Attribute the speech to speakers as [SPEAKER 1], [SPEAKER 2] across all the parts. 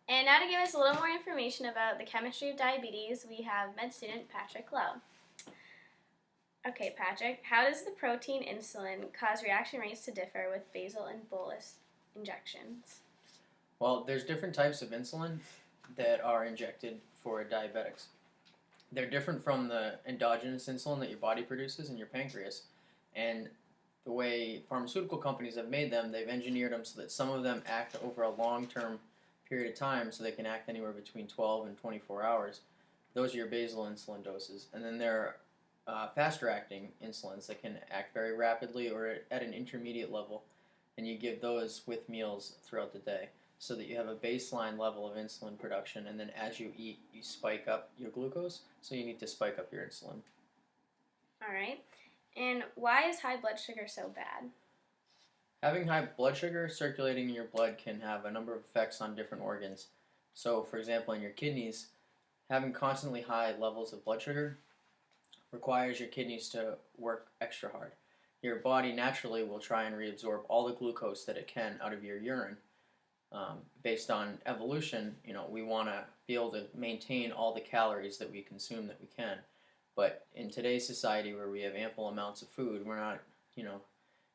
[SPEAKER 1] And now to give us a little more information about the chemistry of diabetes, we have med student Patrick Lowe. Okay, Patrick, how does the protein insulin cause reaction rates to differ with basal and bolus injections?
[SPEAKER 2] Well, there's different types of insulin that are injected for diabetics. They're different from the endogenous insulin that your body produces in your pancreas. And the way pharmaceutical companies have made them, they've engineered them so that some of them act over a long-term period of time, so they can act anywhere between 12 and 24 hours. Those are your basal insulin doses. And then there are faster acting insulins that can act very rapidly or at an intermediate level, and you give those with meals throughout the day so that you have a baseline level of insulin production, and then as you eat, you spike up your glucose, so you need to spike up your insulin.
[SPEAKER 1] All right. And why is high blood sugar so bad?
[SPEAKER 2] Having high blood sugar circulating in your blood can have a number of effects on different organs. So, for example, in your kidneys, having constantly high levels of blood sugar requires your kidneys to work extra hard. Your body naturally will try and reabsorb all the glucose that it can out of your urine. Based on evolution, we want to be able to maintain all the calories that we consume that we can. But in today's society where we have ample amounts of food, we're not,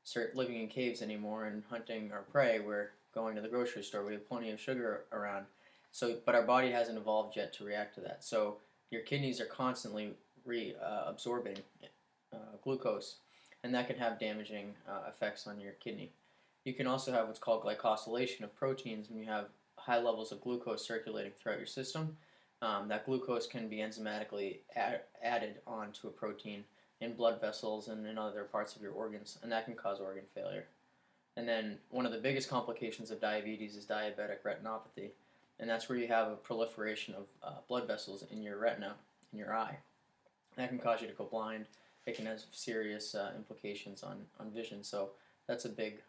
[SPEAKER 2] start living in caves anymore and hunting our prey. We're going to the grocery store. We have plenty of sugar around. So, but our body hasn't evolved yet to react to that. So your kidneys are constantly reabsorbing glucose, and that can have damaging effects on your kidney. You can also have what's called glycosylation of proteins when you have high levels of glucose circulating throughout your system. That glucose can be enzymatically added onto a protein in blood vessels and in other parts of your organs, and that can cause organ failure. And then one of the biggest complications of diabetes is diabetic retinopathy, and that's where you have a proliferation of blood vessels in your retina, in your eye. That can cause you to go blind. It can have serious implications on vision. So that's a big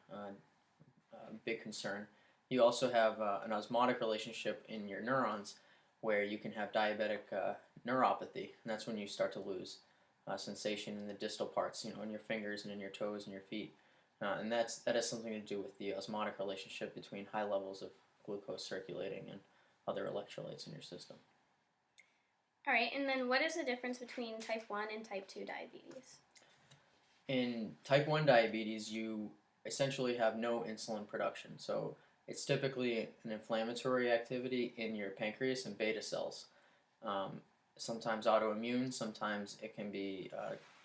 [SPEAKER 2] concern. You also have an osmotic relationship in your neurons where you can have diabetic neuropathy, and that's when you start to lose sensation in the distal parts, in your fingers and in your toes and your feet. And that has something to do with the osmotic relationship between high levels of glucose circulating and other electrolytes in your system.
[SPEAKER 1] All right, and then what is the difference between type 1 and type 2 diabetes?
[SPEAKER 2] In type 1 diabetes, you essentially have no insulin production. So it's typically an inflammatory activity in your pancreas and beta cells. Sometimes autoimmune, sometimes it can be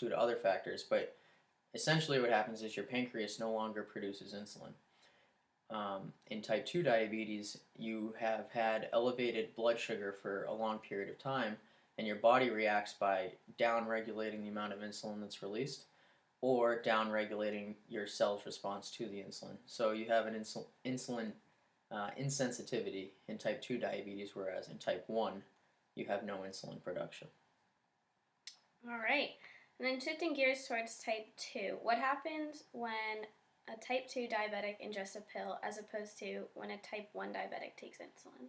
[SPEAKER 2] due to other factors, but essentially what happens is your pancreas no longer produces insulin. In type 2 diabetes, you have had elevated blood sugar for a long period of time, and your body reacts by down-regulating the amount of insulin that's released or down-regulating your cell's response to the insulin. So you have an insulin insensitivity in type 2 diabetes, whereas in type 1, you have no insulin production.
[SPEAKER 1] All right. And then shifting gears towards type 2, what happens when a type 2 diabetic ingests a pill as opposed to when a type 1 diabetic takes insulin?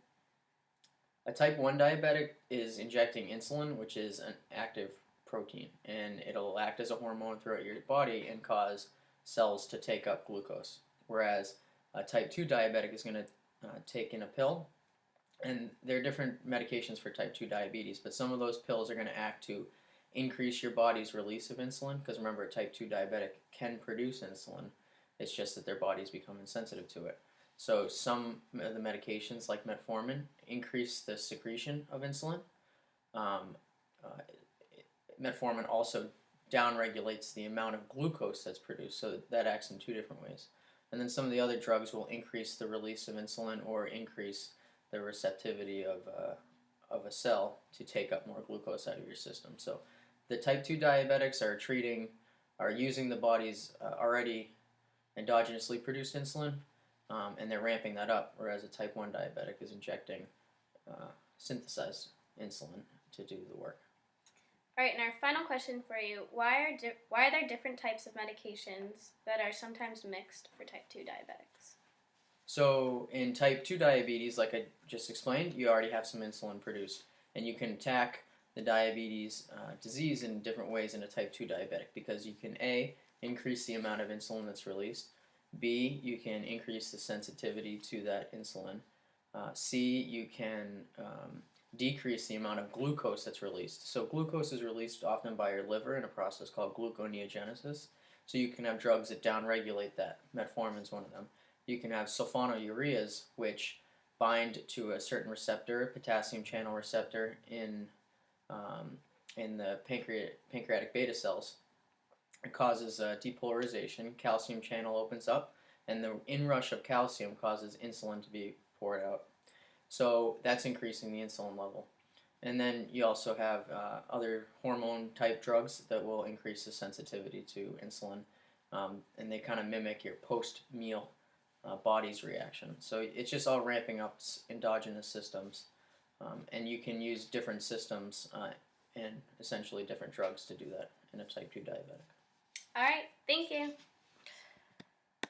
[SPEAKER 2] A type 1 diabetic is injecting insulin, which is an active protein, and it'll act as a hormone throughout your body and cause cells to take up glucose. Whereas a type 2 diabetic is going to take in a pill, and there are different medications for type 2 diabetes, but some of those pills are going to act to increase your body's release of insulin, because remember, a type 2 diabetic can produce insulin. It's just that their bodies become insensitive to it. So some of the medications, like metformin, increase the secretion of insulin. Metformin also downregulates the amount of glucose that's produced, so that acts in two different ways. And then some of the other drugs will increase the release of insulin or increase the receptivity of a cell to take up more glucose out of your system. So the type 2 diabetics are using the body's already endogenously produced insulin, and they're ramping that up, whereas a type 1 diabetic is injecting synthesized insulin to do the work.
[SPEAKER 1] All right, and our final question for you, why are there different types of medications that are sometimes mixed for type 2 diabetics?
[SPEAKER 2] So in type 2 diabetes, like I just explained, you already have some insulin produced, and you can attack the diabetes disease in different ways in a type 2 diabetic, because you can A, increase the amount of insulin that's released, B, you can increase the sensitivity to that insulin, C, you can decrease the amount of glucose that's released. So glucose is released often by your liver in a process called gluconeogenesis. So you can have drugs that downregulate that. Metformin is one of them. You can have sulfonylureas, which bind to a certain receptor, potassium channel receptor in the pancreatic beta cells. It causes depolarization. Calcium channel opens up, and the inrush of calcium causes insulin to be poured out. So that's increasing the insulin level. And then you also have other hormone type drugs that will increase the sensitivity to insulin, and they kind of mimic your post meal body's reaction. So it's just all ramping up endogenous systems, and you can use different systems and essentially different drugs to do that in a type 2 diabetic.
[SPEAKER 1] All right, thank you.